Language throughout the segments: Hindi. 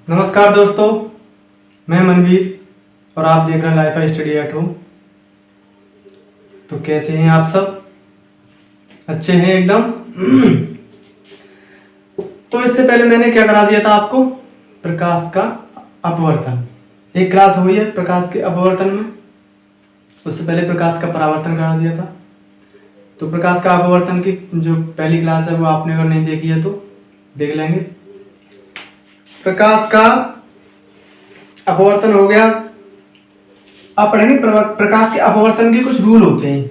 नमस्कार दोस्तों, मैं मनवीर और आप देख रहे हैं लाइफ स्टडी एट होम। तो कैसे हैं आप सब? अच्छे हैं एकदम। तो इससे पहले मैंने क्या करा दिया था आपको? प्रकाश का अपवर्तन। एक क्लास हुई है प्रकाश के अपवर्तन में। उससे पहले प्रकाश का परावर्तन करा दिया था। तो प्रकाश का अपवर्तन की जो पहली क्लास है वो आपने अगर नहीं देखी है तो देख लेंगे। प्रकाश का अपवर्तन हो गया। अब पढ़ेंगे प्रकाश के अपवर्तन के कुछ रूल होते हैं।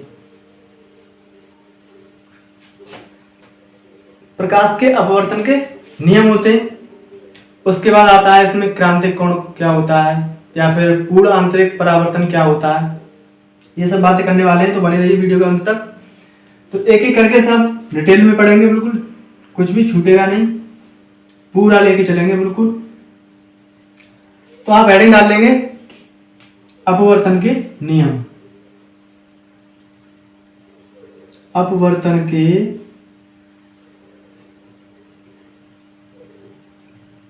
प्रकाश के अपवर्तन के नियम होते हैं। उसके बाद आता है इसमें क्रांतिक कोण क्या होता है या फिर पूर्ण आंतरिक परावर्तन क्या होता है। ये सब बातें करने वाले हैं, तो बने रहिए वीडियो के अंत तक। तो एक एक करके सब डिटेल में पढ़ेंगे, बिल्कुल कुछ भी छूटेगा नहीं, पूरा लेके चलेंगे बिल्कुल। तो आप हेडिंग डाल लेंगे अपवर्तन के नियम। अपवर्तन के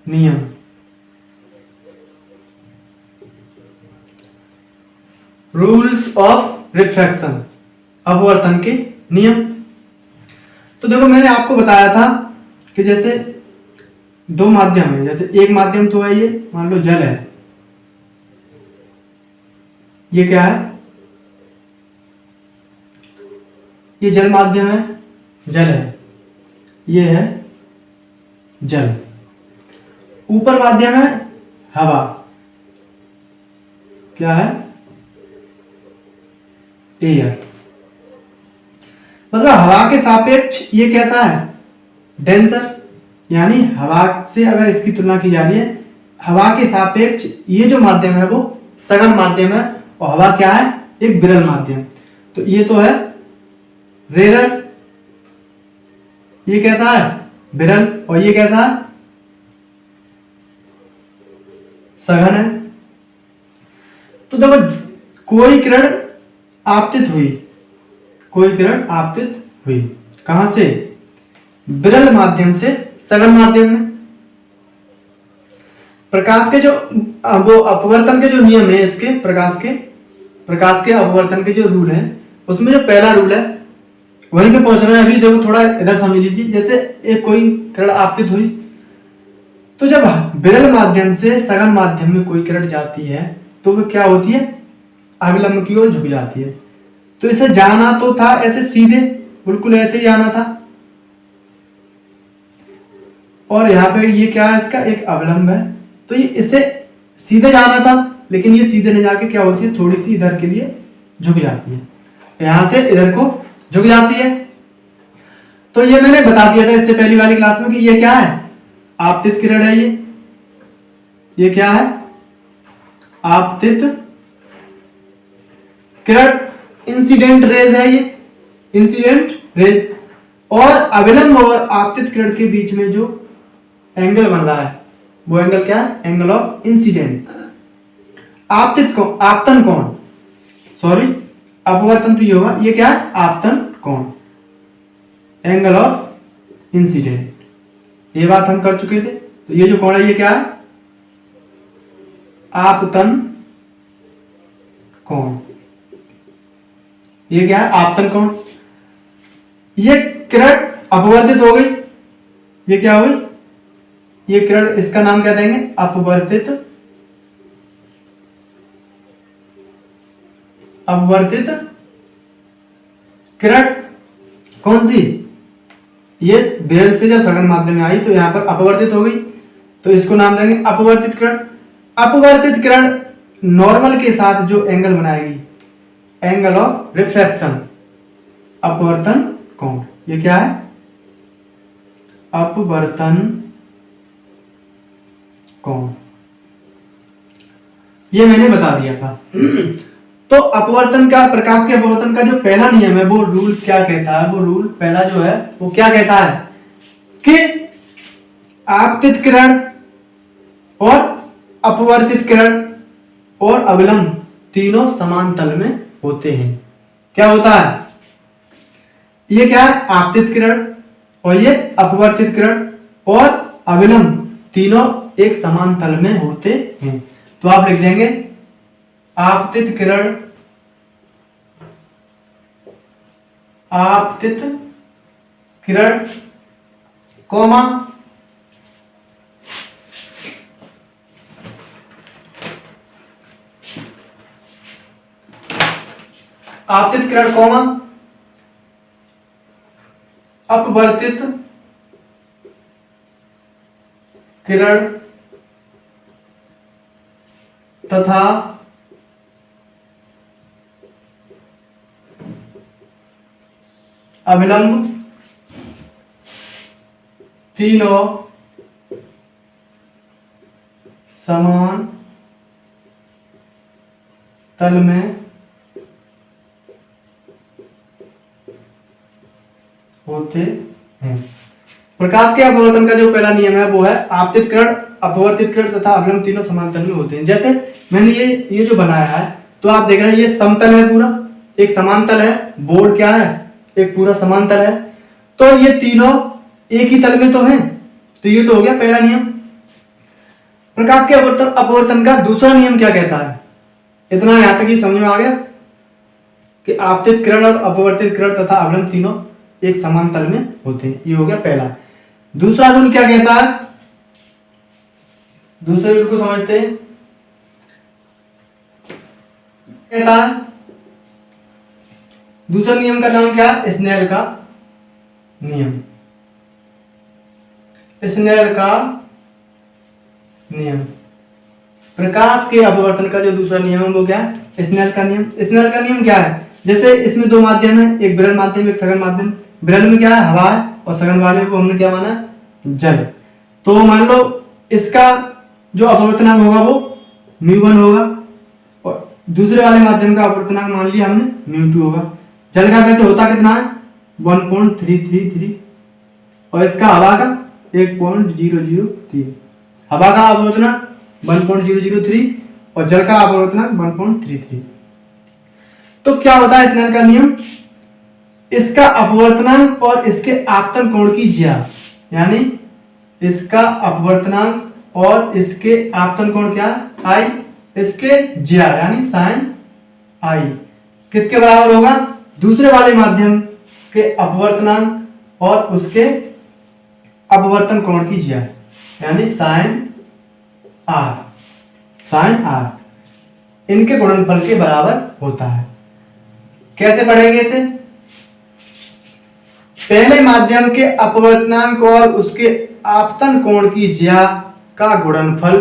नियम। रूल्स ऑफ रिफ्रैक्शन, अपवर्तन के नियम। तो देखो, मैंने आपको बताया था कि जैसे दो माध्यम है। जैसे एक माध्यम तो है, ये मान लो जल है। ये क्या है? ये जल माध्यम है, जल है। ये है जल। ऊपर माध्यम है हवा। क्या है? एयर। मतलब हवा के सापेक्ष ये कैसा है? डेंसर। यानी हवा से अगर इसकी तुलना की जा रही है, हवा के सापेक्ष ये जो माध्यम है वो सघन माध्यम है, और हवा क्या है? एक विरल माध्यम। तो ये तो है रेरर। ये कैसा है? विरल। और ये कैसा है? सघन है। तो देखो, कोई किरण आपतित हुई, कोई किरण आपतित हुई कहां से? विरल माध्यम से सघन माध्यम में। प्रकाश के जो वो अपवर्तन के जो नियम है, इसके प्रकाश के अपवर्तन के जो रूल है, उसमें जो पहला रूल है वहीं पे पहुंच रहे हैं अभी। देखो थोड़ा इधर समझ लीजिए। जैसे एक कोई किरण आपतित हुई, तो जब विरल माध्यम से सघन माध्यम में कोई किरण जाती है तो वो क्या होती है? अभिलंब की ओर झुक जाती है। तो इसे जाना तो था ऐसे सीधे, बिल्कुल ऐसे ही आना था, और यहाँ पे ये क्या है? इसका एक अवलंब है। तो ये इसे सीधे जाना था, लेकिन ये सीधे नहीं जाके क्या होती है? थोड़ी सी इधर के लिए झुक जाती है। यहां से इधर को झुक जाती है। तो ये मैंने बता दिया था इससे पहली वाली क्लास में कि ये क्या है? आपतित किरण है। ये क्या है? आपतित किरण। इंसिडेंट रेज है ये, इंसिडेंट रेज। और अविलंब और आपतित किरण के बीच में जो एंगल बन रहा है वो एंगल क्या है? Angle of incident. आपतन कोण, सॉरी अपवर्तन तो ये होगा। ये क्या है? आपतन कोण, एंगल ऑफ इंसिडेंट। ये बात हम कर चुके थे। तो ये जो कोण है ये क्या है? आपतन कोण। ये क्या है? आपतन कोण। ये किरण अपवर्तित हो गई। ये क्या हो गई? ये किरण, इसका नाम क्या देंगे? अपवर्तित किरण। कौन सी? ये विरल से जब सघन माध्यम में आई तो यहां पर अपवर्तित हो गई, तो इसको नाम देंगे अपवर्तित किरण। अपवर्तित किरण नॉर्मल के साथ जो एंगल बनाएगी, एंगल ऑफ रिफ्रैक्शन, अपवर्तन कोण। ये क्या है? अपवर्तन कोण। ये मैंने बता दिया था। तो अपवर्तन का, प्रकाश के अपवर्तन का जो पहला नियम है वो रूल क्या कहता है? वो रूल पहला जो है वो क्या कहता है कि आपतित किरण और अपवर्तित किरण और अविलंब तीनों समान तल में होते हैं। क्या होता है? ये क्या है? आपतित किरण और ये अपवर्तित किरण और अविलंब तीनों एक समान तल में होते हैं। तो आप लिख देंगे आपतित किरण, आपतित किरण कोमा आपतित किरण कोमा अपवर्तित किरण तथा अभिलंब तीनों समान तल में होते हैं। प्रकाश के अपवर्तन का जो पहला नियम है वो है आपतित किरण, अपवर्तित किरण तथा अभिलंब तीनों समान तल में होते हैं। जैसे मैंने ये जो बनाया है, तो आप देख रहे हैं ये समतल है, पूरा एक समान तल है, बोर्ड क्या है, एक पूरा समान तल है, तो ये तीनों एक ही तल में तो हैं। तो ये तो हो गया पहला नियम। प्रकाश के अपवर्तन का दूसरा नियम क्या कहता है? इतना यहां तक ही समझ में आ गया कि आपतित किरण और अपवर्तित किरण तथा अभिलंब तीनों एक समान तल में होते हैं। ये हो गया पहला। दूसरा रूल क्या कहता है? दूसरे रूल को समझते हैं। कहता है दूसरा नियम का नाम क्या है? स्नेल का नियम। स्नेल का नियम। प्रकाश के अपवर्तन का जो दूसरा नियम है वो क्या है? स्नेल का नियम। स्नेल का नियम क्या है? जैसे इसमें दो माध्यम है, एक विरल माध्यम एक सघन माध्यम। विरल में क्या है? हवा है, और सघन वाले को हमने क्या माना है? जल। तो मान लो इसका जो अपवर्तनांक होगा वो μ1 होगा, और दूसरे वाले माध्यम का अपवर्तनांक मान लिया हमने μ2 होगा। जल का वैसे होता कितना है? 1.333, और इसका हवा का 1.003। हवा का अपवर्तनांक 1.003 और जल का अपवर्तनांक 1.33। तो क्या होता है स्नेल का नियम? इसका अपवर्तनांक और इसके आपतन कोण की ज्या, यानी इसका अपवर्तनांक और इसके आपतन कोण क्या? आई। इसके ज्या यानी साइन आई किसके बराबर होगा? दूसरे वाले माध्यम के अपवर्तनांक और उसके अपवर्तन कोण की ज्या, यानी साइन आर। साइन आर इनके गुणनफल के बराबर होता है। कैसे पढ़ेंगे इसे? पहले माध्यम के अपवर्तनांक और उसके आपतन कोण की ज्या का गुणनफल,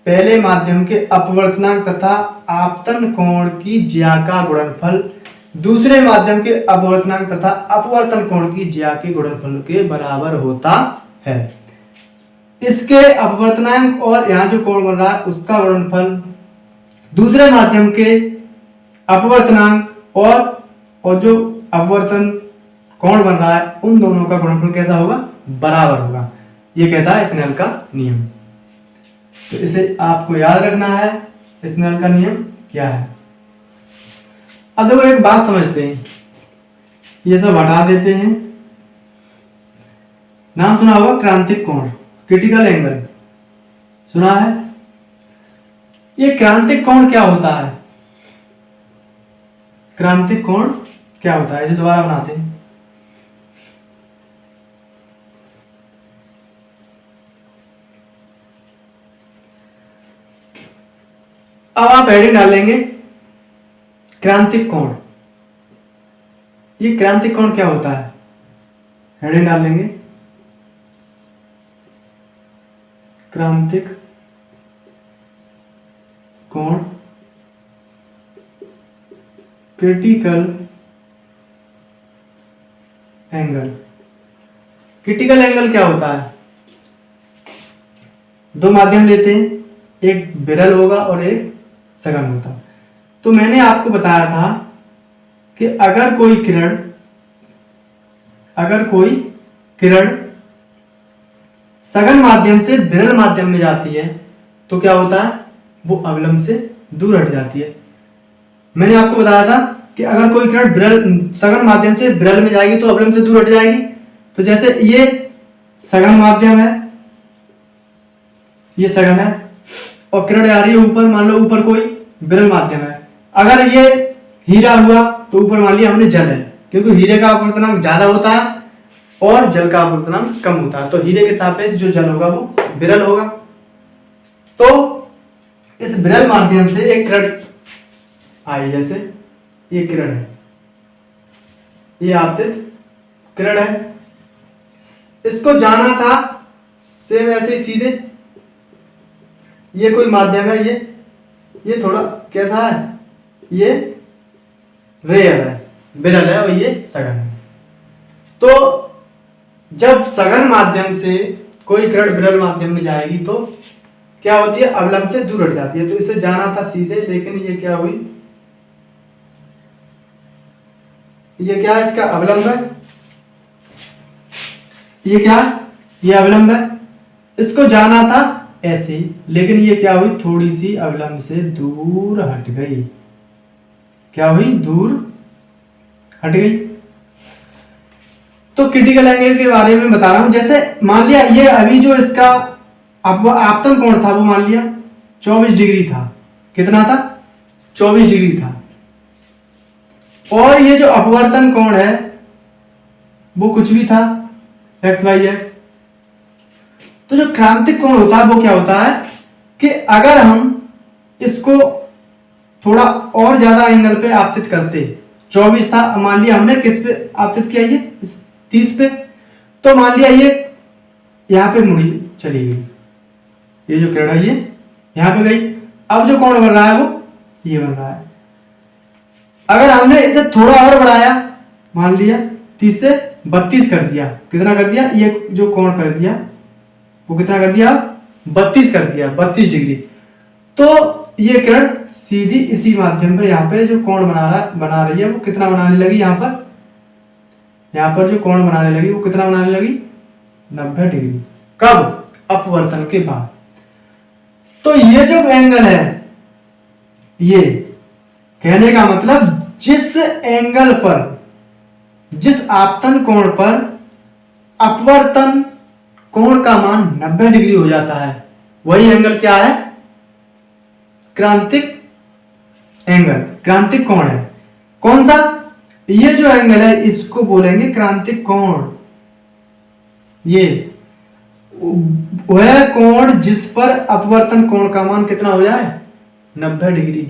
पहले माध्यम के अपवर्तनांक तथा आपतन कोण की ज्या का गुणनफल दूसरे माध्यम के अपवर्तनांक तथा अपवर्तन कोण की ज्या के गुणनफल के बराबर होता है। इसके अपवर्तनांक और यहाँ जो कोण बन रहा है उसका गुणनफल दूसरे माध्यम के अपवर्तनांक और जो अपवर्तन कोण बन रहा है उन दोनों का गुणनफल कैसा होगा? बराबर होगा। ये कहता है स्नेल का नियम। तो इसे आपको याद रखना है, स्नेल का नियम क्या है। अब देखो एक बात समझते हैं, ये सब हटा देते हैं। नाम सुना होगा क्रांतिक कोण, क्रिटिकल एंगल, सुना है? ये क्रांतिक कोण क्या होता है? क्रांतिक कोण क्या होता है? इसे दोबारा बनाते हैं। अब आप हेडिंग डालेंगे क्रांतिक कोण। ये क्रांतिक कोण क्या होता है? हेडिंग डालेंगे क्रांतिक कोण क्रिटिकल एंगल। क्रिटिकल एंगल क्या होता है? दो माध्यम लेते हैं, एक विरल होगा और एक सघन होता। तो मैंने आपको बताया था कि अगर कोई किरण सघन माध्यम से विरल माध्यम में जाती है तो क्या होता है? वो अविलंब से दूर हट जाती है। मैंने आपको बताया था कि अगर कोई किरण सघन माध्यम से विरल में जाएगी तो अविलंब से दूर हट जाएगी। तो जैसे ये सघन माध्यम है ये सघन है, और किरण आ रही है ऊपर, मान लो ऊपर कोई विरल माध्यम है। अगर ये हीरा हुआ तो ऊपर मान लिया हमने जल है, क्योंकि हीरे का अपवर्तनांक ज्यादा होता है और जल का अपवर्तनांक कम होता है, तो हीरे के सापेक्ष जो जल होगा वो विरल होगा। तो इस विरल माध्यम से एक किरण आई, जैसे ये किरण है, ये आपतित किरण है, इसको जाना था सेम ऐसे ही सीधे, ये कोई माध्यम है, ये थोड़ा कैसा है, ये रेयर है, विरल है, और ये सघन है। तो जब सघन माध्यम से कोई किरण विरल माध्यम में जाएगी तो क्या होती है, अवलंब से दूर हट जाती है। तो इसे जाना था सीधे, लेकिन ये क्या हुई, ये क्या है, इसका अवलंब है, ये क्या, ये अवलंब है, इसको जाना था ऐसे ही, लेकिन ये क्या हुई, थोड़ी सी अवलंब से दूर हट गई। क्या हुई, दूर हट गई। तो क्रिटिकल एंगल के बारे में बता रहा हूं। जैसे मान लिया ये अभी जो इसका आपतन कोण था वो मान लिया 24 डिग्री था। कितना था, 24 डिग्री था। और ये जो अपवर्तन कोण है वो कुछ भी था, एक्स वाई जेड। तो जो क्रांतिक कोण होता है वो क्या होता है कि अगर हम इसको थोड़ा और ज्यादा एंगल पे आपतित करते, 24 था, मान लिया हमने किस पे आपतित किया, ये 30 पे, तो मान लिया ये यहां पे मुड़ी चली गई, ये जो किरण है ये यहां पे गई। अब जो कोण बन रहा है वो ये बन रहा है। अगर हमने इसे थोड़ा और बढ़ाया, मान लिया 30 से 32 कर दिया, कितना कर दिया, ये जो कोण कर दिया वो कितना कर दिया, 32 कर दिया, 32 डिग्री। तो ये किरण सीधी इसी माध्यम पे यहाँ पे जो कोण बना रही है वो कितना बनाने लगी, यहाँ पर जो कोण बनाने लगी वो कितना बनाने लगी, 90 डिग्री। कब, अपवर्तन के बाद। तो ये जो एंगल है, ये कहने का मतलब जिस एंगल पर, जिस आपतन कोण पर अपवर्तन कोण का मान 90 डिग्री हो जाता है, वही एंगल क्या है, क्रांतिक एंगल, क्रांतिक कोण है। कौन सा, ये जो एंगल है इसको बोलेंगे क्रांतिक कोण। ये वह कोण जिस पर अपवर्तन कोण का मान कितना हो जाए, 90 डिग्री।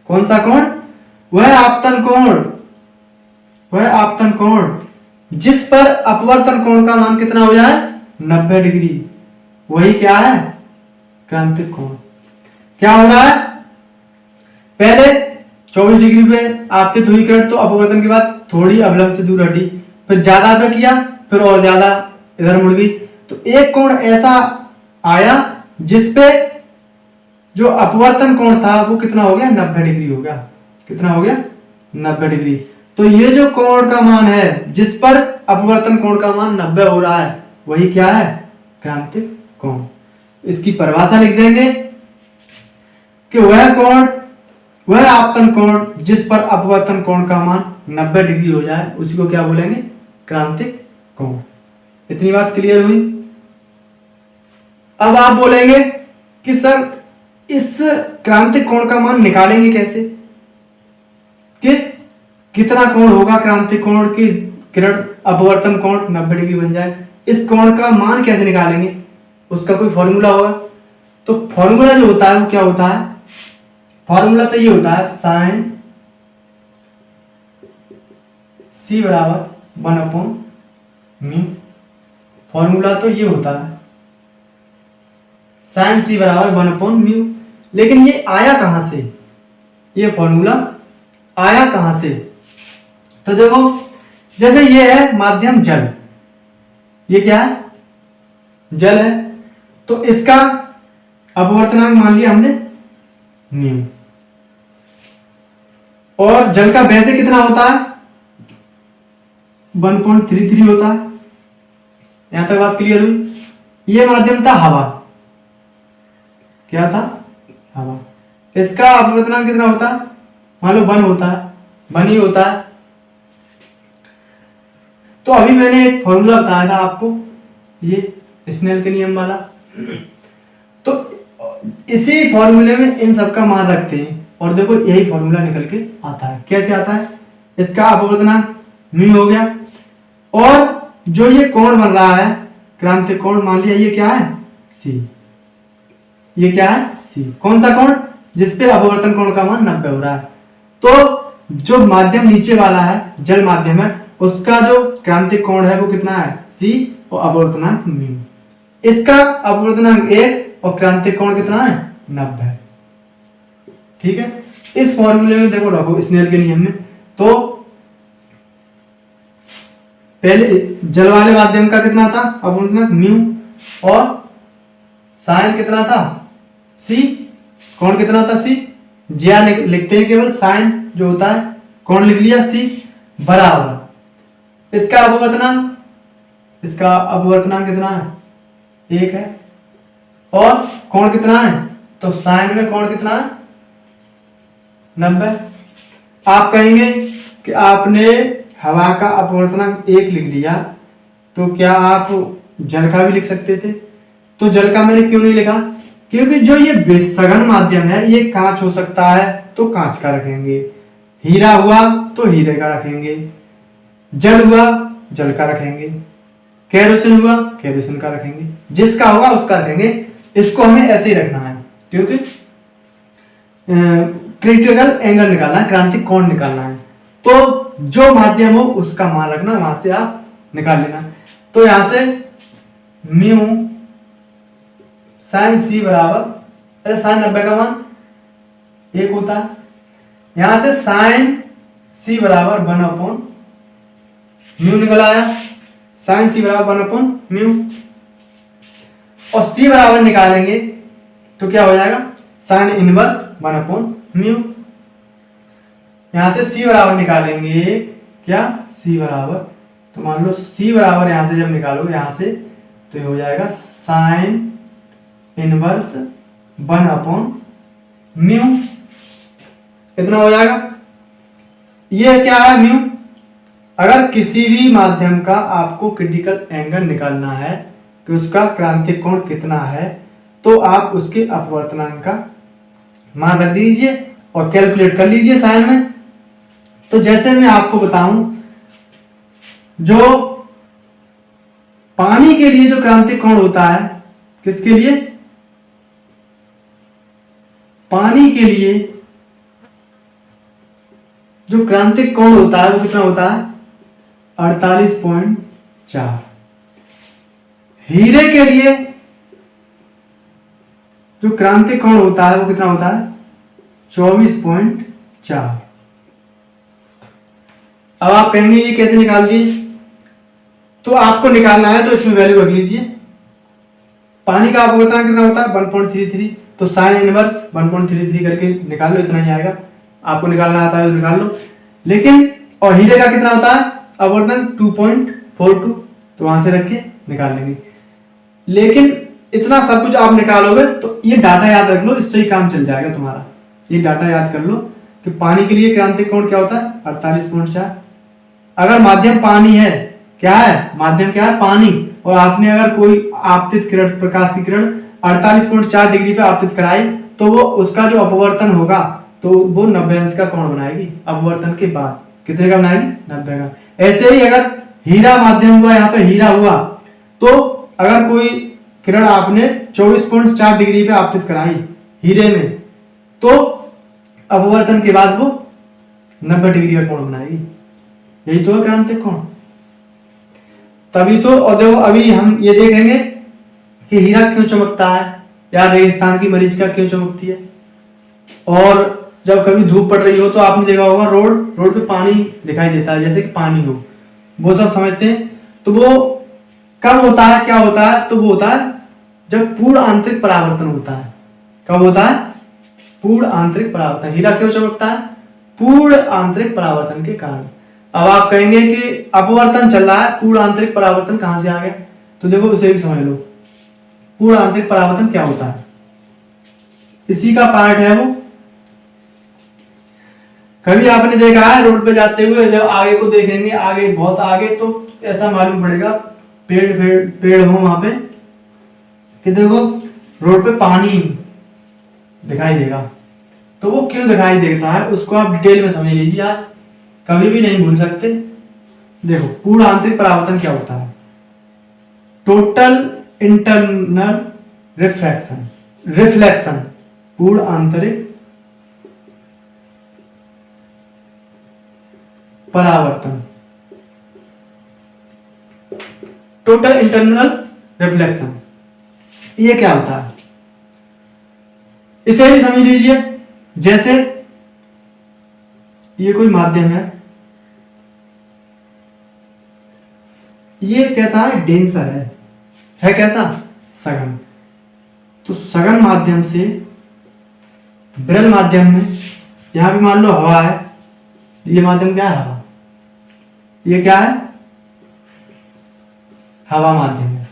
कौन सा कोण, वह आपतन कोण, वह आपतन कोण जिस पर अपवर्तन कोण का मान कितना हो जाए, 90 डिग्री, वही क्या है, क्रांतिक कोण। क्या हो रहा है, पहले 24 डिग्री पे आपतित हुई किरण, तो अपवर्तन के बाद थोड़ी अवलंब से दूर हटी, फिर ज्यादा पे किया, फिर और ज्यादा इधर मुड़ गई। तो एक कोण ऐसा आया जिसपे जो अपवर्तन कोण था वो कितना हो गया, 90 डिग्री हो गया। कितना हो गया, 90 डिग्री। तो ये जो कोण का मान है जिस पर अपवर्तन कोण का मान 90 हो रहा है, वही क्या है, क्रांतिक कोण। इसकी परिभाषा लिख देंगे कि वह कोण, वह आपतन कोण जिस पर अपवर्तन कोण का मान 90 डिग्री हो जाए, उसी को क्या बोलेंगे, क्रांतिक कोण। इतनी बात क्लियर हुई। अब आप बोलेंगे कि सर इस क्रांतिक कोण का मान निकालेंगे कैसे, कि कितना कोण होगा क्रांतिक कोण की किरण अपवर्तन कोण 90 डिग्री बन जाए, इस कोण का मान कैसे निकालेंगे, उसका कोई फॉर्मूला होगा। तो फॉर्मूला जो होता है वो क्या होता है, फॉर्मूला तो ये होता है साइन सी बराबर 1/μ। फॉर्मूला तो ये होता है साइन सी बराबर 1/μ। लेकिन ये आया कहां से, ये फॉर्मूला आया कहां से, तो देखो जैसे ये है माध्यम जल, ये क्या है, जल है, तो इसका अपवर्तनांक मान लिया हमने μ, और जल का वैसे कितना होता है, 1.33 होता है। यहां तक बात क्लियर हुई। ये माध्यम था हवा, क्या था, हवा। इसका अपवर्तनांक कितना होता है, मान लो 1 होता है, 1 ही होता है। तो अभी मैंने एक फॉर्मूला बताया था आपको, ये स्नेल के नियम वाला। तो इसी फॉर्मूले में इन सब का मान रखते हैं और देखो यही फॉर्मूला निकल के आता है। कैसे आता है? इसका अपवर्तनांक म्यू हो गया और जो ये कोण बन रहा है क्रांतिक कोण, मान लिया ये क्या है? सी। ये क्या है? सी। कौन सा कोण? जिसपे अपवर्तन कोण का मान 90 हो रहा है। तो जो माध्यम नीचे वाला है, जल माध्यम है, उसका जो क्रांतिक कोण है वो कितना है? सी और अपवर्तनांक म्यू। इसका अपवर्तनांक 1 और क्रांतिक कोण कितना है? 90। ठीक है, इस फॉर्मूले में देखो रखो स्नेल के नियम में। तो पहले जल वाले माध्यम का कितना था अपवर्तनांक? म्यू और साइन कितना था? सी। कोण कितना था? सी। ज्या लिखते हैं केवल, साइन जो होता है, कोण लिख लिया सी, बराबर इसका अपवर्तनांक, इसका अपवर्तनांक कितना है? 1 है और कोण कितना है? तो साइन में कोण कितना है? 90। आप कहेंगे कि आपने हवा का अपवर्तनांक 1 लिख लिया, तो क्या आप जल का भी लिख सकते थे? तो जल का मैंने क्यों नहीं लिखा? क्योंकि जो ये सघन माध्यम है, ये कांच हो सकता है तो कांच का रखेंगे, हीरा हुआ तो हीरे का रखेंगे, जल हुआ जल का रखेंगे, केरोसिन हुआ केरोसिन का रखेंगे, जिसका होगा उसका रखेंगे। इसको हमें ऐसे ही रखना है क्योंकि क्रिटिकल एंगल निकालना है, क्रांतिक कोण निकालना है। तो जो माध्यम हो उसका मान रखना, वहां से आप निकाल लेना। तो यहां से म्यू साइन सी बराबर, साइन 90 का मान 1 होता है। यहां से साइन सी बराबर 1/म्यू निकल आया। साइन सी बराबर 1/म्यू और सी बराबर निकालेंगे तो क्या हो जाएगा? साइन इनवर्स 1/म्यू। यहां से सी बराबर निकालेंगे क्या? सी बराबर, तो मान लो सी बराबर यहां से जब निकालो यहां से, तो ये हो जाएगा साइन इनवर्स 1/म्यू। कितना हो जाएगा? ये क्या है? म्यू। अगर किसी भी माध्यम का आपको क्रिटिकल एंगल निकालना है कि उसका क्रांतिक कोण कितना है, तो आप उसके अपवर्तनांक का मान रख दीजिए और कैलकुलेट कर लीजिए साइन में। तो जैसे मैं आपको बताऊं, जो पानी के लिए जो क्रांतिक कोण होता है, किसके लिए? पानी के लिए जो क्रांतिक कोण होता है वो कितना होता है? 48.4। हीरे के लिए जो क्रांतिक कोण होता है वो कितना होता है? 24.4। अब आप कहेंगे ये कैसे निकाल दिए? तो आपको निकालना है तो इसमें वैल्यू रख लीजिए। पानी का अपवर्तनांक कितना होता है? 1.33। तो साइन इनवर्स 1.33 करके निकाल लो, इतना ही आएगा। आपको निकालना आता है तो निकाल लो। लेकिन और हीरे का कितना होता है अपवर्तन? 2.42। तो वहां से रख के निकाल लेंगे। लेकिन इतना सब कुछ आप निकालोगे तो ये डाटा याद रख लो, इससे ही काम चल जाएगा तुम्हारा। ये डाटा याद कर लो कि पानी के लिए क्रांतिक कोण क्या होता है? 48.4। अगर माध्यम पानी है, क्या है माध्यम? क्या है? पानी। और आपने अगर कोई आपतित किरण, प्रकाश की किरण 48.4 डिग्री पे आपतित कराई, तो वो उसका जो अपवर्तन होगा तो वो 90 अंश का कोण बनाएगी। अपवर्तन के बाद कितने का बनाएगी? 90 का। ऐसे ही अगर हीरा माध्यम हुआ, यहाँ पे हीरा हुआ, तो अगर कोई किरण आपने 24.4 डिग्री पे आपतित कराई हीरे में, तो अपवर्तन के बाद वो 90 डिग्री का कोण बनाएगी। यही तो है क्रांतिक कोण। तभी तो, और देखो अभी हम ये देखेंगे कि हीरा क्यों चमकता है या रेगिस्तान की मरीच का क्यों चमकती है। और जब कभी धूप पड़ रही हो तो आपने देखा होगा रोड पे पानी दिखाई देता है, जैसे कि पानी हो, वो सब समझते हैं। तो वो कब होता है, क्या होता है? तो वो होता है जब पूर्ण आंतरिक परावर्तन होता है। कब होता है? पूर्ण आंतरिक परावर्तन। हीरा क्यों चमकता है? पूर्ण आंतरिक परावर्तन के कारण। अब आप कहेंगे कि अपवर्तन चल रहा है, पूर्ण आंतरिक परावर्तन कहां से आ गया? तो देखो उसे भी समझ लो। पूर्ण आंतरिक परावर्तन क्या होता है? इसी का पार्ट है वो। कभी आपने देखा है रोड पे जाते हुए, जब आगे को देखेंगे, आगे बहुत आगे, तो ऐसा मालूम पड़ेगा पेड़ हो वहां पे कि देखो रोड पे पानी दिखाई देगा। तो वो क्यों दिखाई देता है उसको आप डिटेल में समझ लीजिए, आप कभी भी नहीं भूल सकते। देखो पूर्ण आंतरिक परावर्तन क्या होता है? टोटल इंटरनल रिफ्लेक्शन, रिफ्लेक्शन पूर्ण आंतरिक परावर्तन, टोटल इंटरनल रिफ्लेक्शन, ये क्या होता है? इसे भी समझ लीजिए। जैसे ये कोई माध्यम ये कैसा है? डेंसर है कैसा? सघन। तो सघन माध्यम से विरल माध्यम में, यहां भी मान लो हवा है, ये माध्यम क्या है? हवा। ये क्या है? हवा माध्यम है।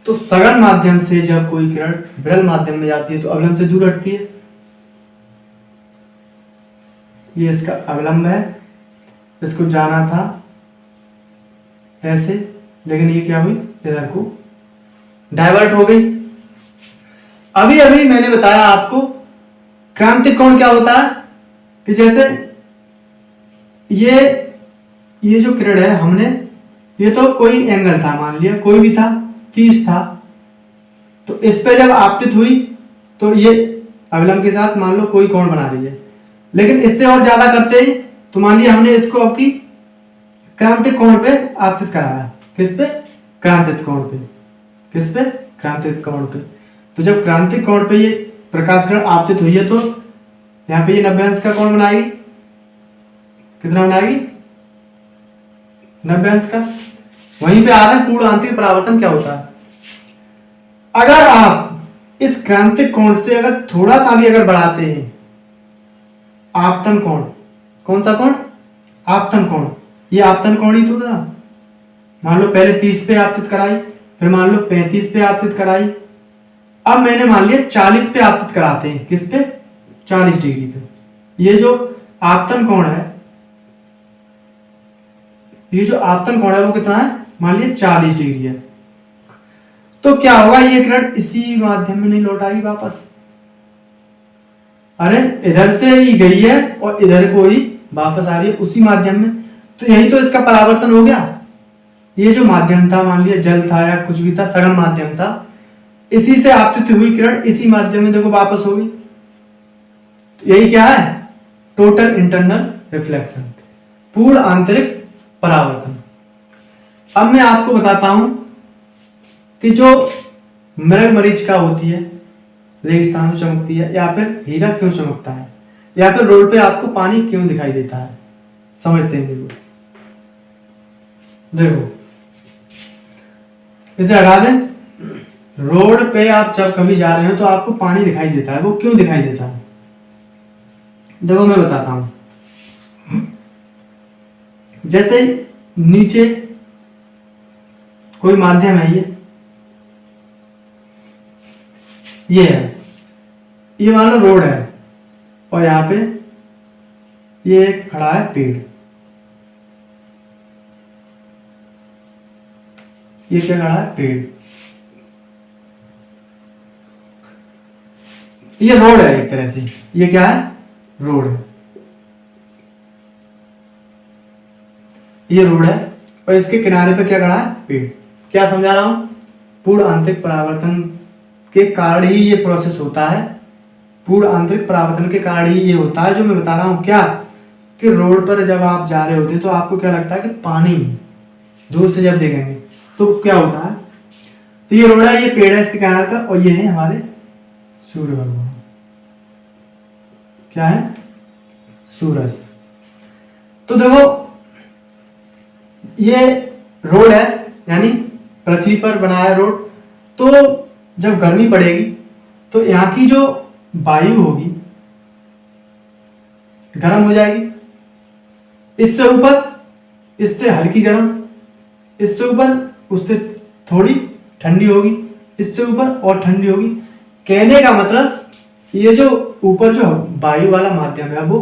तो सघन माध्यम से जब कोई किरण विरल माध्यम में जाती है तो अवलंब से दूर हटती है। ये इसका अवलंब है, इसको जाना था ऐसे, लेकिन ये क्या हुई? इधर को डाइवर्ट हो गई। अभी अभी मैंने बताया आपको क्रांतिक कोण क्या होता है, कि जैसे ये जो किरण है, हमने ये तो कोई एंगल था, मान लिया कोई भी था, 30 था, तो इस पे जब आपतित हुई तो ये अवलंब के साथ मान लो कोई कोण बना रही है, लेकिन इससे और ज्यादा करते ही तो मान लिया हमने इसको आपकी क्रांतिक कोण पे आपतित कराया। किस पे? क्रांतिक कोण पे। किस पे? क्रांतिक कोण पे। तो जब क्रांतिक कोण पे ये प्रकाश किरण आपतित हुई है तो यहाँ पे ये 90 अंश का कोण बनाएगी। कितना बनाएगी? 90 अंश का। वहीं पे आ रहा है पूर्ण आंतरिक परावर्तन क्या होता है। अगर आप इस क्रांतिक कोण से अगर थोड़ा सा भी अगर बढ़ाते हैं, आपतन कोण, कौन सा कोण? आपतन कोण। ये आपतन कोण ही तो था। मान लो पहले 30 पे आपतित कराई, फिर मान लो 35 पे आपतित कराई, अब मैंने मान लिया 40 पे आपतित कराते हैं। किस पे? 40 डिग्री पे। ये जो आपतन कोण है, ये जो आपतन कोण है वो कितना है? मान लिया 40 डिग्री है। तो क्या होगा? ये किरण इसी माध्यम में नहीं लौट आएगी वापस। अरे इधर से ही गई है और इधर को ही वापस आ रही है उसी माध्यम में, तो यही तो इसका परावर्तन हो गया। ये जो माध्यम था, मान लिया जल था या कुछ भी था, सघन माध्यम था, इसी से आपतित हुई किरण इसी माध्यम में देखो वापस हो गई। तो यही क्या है? टोटल इंटरनल रिफ्लेक्शन, पूर्ण आंतरिक परावर्तन। अब मैं आपको बताता हूं कि जो मृग मरीचिका होती है, रेगिस्तान में चमकती है, या फिर हीरा क्यों चमकता है, या फिर रोड पे आपको पानी क्यों दिखाई देता है, समझते हैं। देखो इसे हटा दें। रोड पे आप जब कभी जा रहे हो तो आपको पानी दिखाई देता है, वो क्यों दिखाई देता है? देखो मैं बताता हूं। जैसे नीचे कोई माध्यम है, ये है, ये मान लो रोड है, और यहां पे ये खड़ा है पेड़। ये क्या खड़ा है? पेड़। ये रोड है एक तरह से, ये क्या है? रोड है। ये रोड है और इसके किनारे पे क्या खड़ा है? पेड़। क्या समझा रहा हूं? पूर्ण आंतरिक परावर्तन के कारण ही ये प्रोसेस होता है। पूर्ण आंतरिक परावर्तन के कारण ही ये होता है जो मैं बता रहा हूं। क्या? कि रोड पर जब आप जा रहे होते तो आपको क्या लगता है कि पानी, दूर से जब देखेंगे तो क्या होता है? तो ये रोड है, ये पेड़ है इसके किनारे का, और ये है हमारे सूर्य भगवान। क्या है? सूरज। तो देखो ये रोड है, यानी पृथ्वी पर बना है रोड। तो जब गर्मी पड़ेगी तो यहाँ की जो वायु होगी गर्म हो जाएगी, इससे ऊपर इससे हल्की गर्म, इससे ऊपर उससे थोड़ी ठंडी होगी, इससे ऊपर और ठंडी होगी। कहने का मतलब ये जो ऊपर जो वायु वाला माध्यम है वो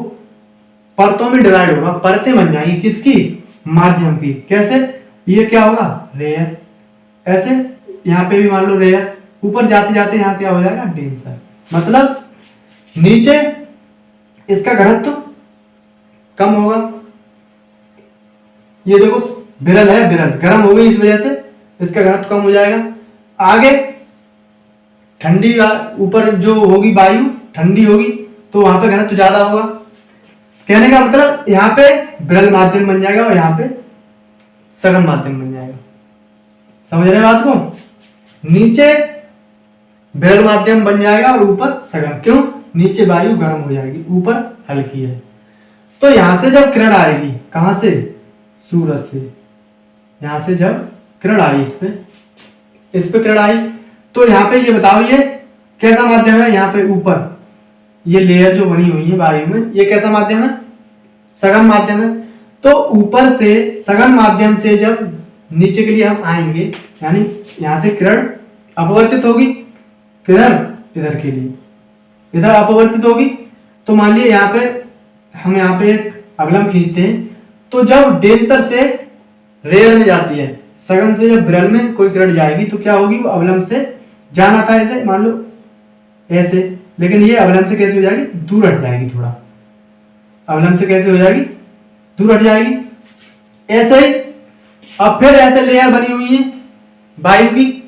परतों में डिवाइड होगा, परतें बन जाएंगी। किसकी? माध्यम की। कैसे? ये क्या होगा? रेयर। ऐसे यहाँ पे भी मान लो रेयर, ऊपर जाते जाते यहाँ क्या हो जाएगा, डेंसर, मतलब नीचे इसका घनत्व कम होगा। ये देखो विरल है, विरल गर्म हो गई, इस वजह से इसका घनत्व कम हो जाएगा। आगे ठंडी, ऊपर जो होगी वायु ठंडी होगी तो वहां पे घनत्व ज्यादा होगा। कहने का मतलब यहाँ पे विरल माध्यम बन जाएगा और यहाँ पे सघन माध्यम बन जाएगा। समझ रहे हैं बात को? नीचे विरल माध्यम बन जाएगा और ऊपर सघन। क्यों? नीचे वायु गर्म हो जाएगी, ऊपर हल्की है। तो यहां से जब किरण आएगी, कहां से? सूरज से। यहां से जब किरण आई इस पे किरण आई, तो यहाँ पे ये बताओ ये कैसा माध्यम है? यहाँ पे ऊपर ये लेयर जो बनी हुई है वायु में, ये कैसा माध्यम है? सघन माध्यम है। तो ऊपर से सघन माध्यम से जब नीचे के लिए हम आएंगे, यानी यहां से किरण अपवर्तित होगी, किधर? इधर के लिए, इधर अपवर्तित होगी। तो मान लिया यहाँ पे हम यहाँ पे एक अवलंब खींचते हैं, तो जब डेंसर से रेयर में जाती है, सघन से जब विरल में कोई किरण जाएगी तो क्या होगी? वो अवलंब से जाना था ऐसे, मान लो ऐसे, लेकिन ये अवलंब से कैसे हो जाएगी? दूर हट जाएगी थोड़ा। अवलंब से कैसे हो जाएगी? दूर हट जाएगी। ऐसे ही अब फिर ऐसे लेयर बनी हुई है वायु की,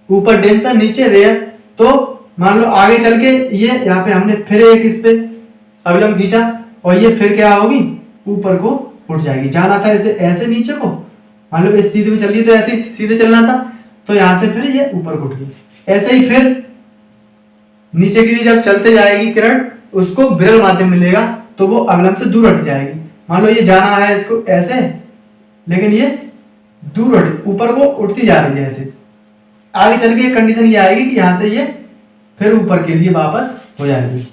ऊपर डेंसर नीचे रेयर। तो मान लो आगे चल के ये यहाँ पे हमने फिर एक इस पे अवलंब खींचा और ये फिर क्या होगी? ऊपर को उठ जाएगी। जाना था ऐसे ऐसे नीचे को, मान लो इस सीधे में चल रही तो ऐसे सीधे चलना था, तो यहां से फिर ये ऊपर को उठ गई। ऐसे ही फिर नीचे के लिए जब चलते जाएगी किरण, उसको विरल माध्यम मिलेगा तो वो अवलंब से दूर हट जाएगी। मान लो ये जाना है इसको ऐसे, लेकिन ये दूर हट, ऊपर को उठती जा रही है ऐसे। आगे चल के कंडीशन ये आएगी कि यहां से ये फिर ऊपर के लिए वापस हो जाएगी।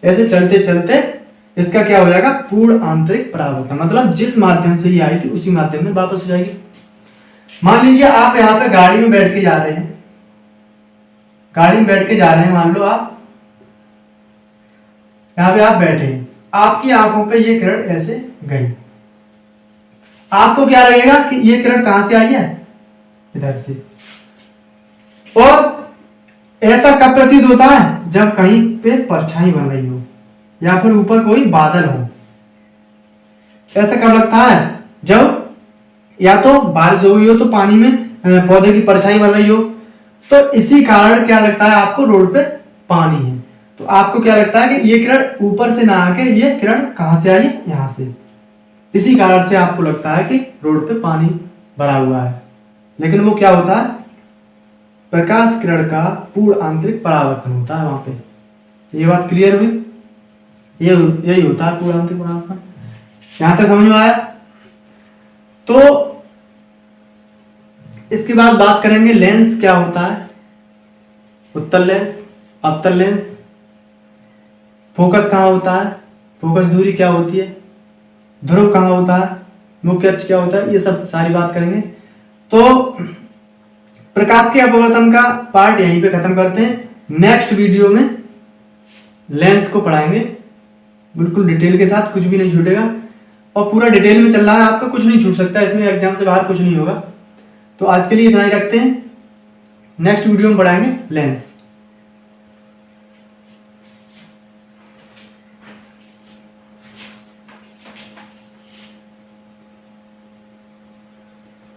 ऐसे चलते चलते इसका क्या हो जाएगा? पूर्ण आंतरिक परावर्तन, मतलब जिस माध्यम से ये आई थी उसी माध्यम में वापस हो जाएगी। मान लीजिए आप यहाँ पे गाड़ी में बैठ के जा रहे हैं, गाड़ी में बैठ के जा रहे हैं, मान लो आप यहाँ पे आप बैठे हैं, आपकी आंखों पे ये किरण ऐसे गई, आपको क्या लगेगा कि ये किरण कहां से आई है? इधर से। और ऐसा कब प्रतीत होता है? जब कहीं पे परछाई बन रही हो या फिर ऊपर कोई बादल हो। ऐसा कब लगता है? जब या तो बारिश हो गई हो तो पानी में पौधे की परछाई बन रही हो, तो इसी कारण क्या लगता है आपको? रोड पे पानी है, तो आपको क्या लगता है कि ये किरण ऊपर से ना आके ये किरण कहां से आई है? यहां से। इसी कारण से आपको लगता है कि रोड पे पानी भरा हुआ है, लेकिन वो क्या होता है? प्रकाश किरण का पूर्ण आंतरिक परावर्तन होता है वहां पे। ये बात क्लियर हुई? यही होता है पूर्ण आंतरिक परावर्तन। यहां तक समझ में आया? तो इसके बाद बात करेंगे लेंस क्या होता है। उत्तल लेंस, अवतल लेंस, फोकस कहाँ होता है, फोकस दूरी क्या होती है, ध्रुव कहाँ होता है, मुख्य अक्ष क्या होता है, ये सब सारी बात करेंगे। तो प्रकाश के अपवर्तन का पार्ट यहीं पे खत्म करते हैं। नेक्स्ट वीडियो में लेंस को पढ़ाएंगे बिल्कुल डिटेल के साथ, कुछ भी नहीं छूटेगा और पूरा डिटेल में चल रहा है आपका, कुछ नहीं छूट सकता इसमें, एग्जाम से बाहर कुछ नहीं होगा। तो आज के लिए इतना ही रखते हैं, नेक्स्ट वीडियो में पढ़ाएंगे लेंस।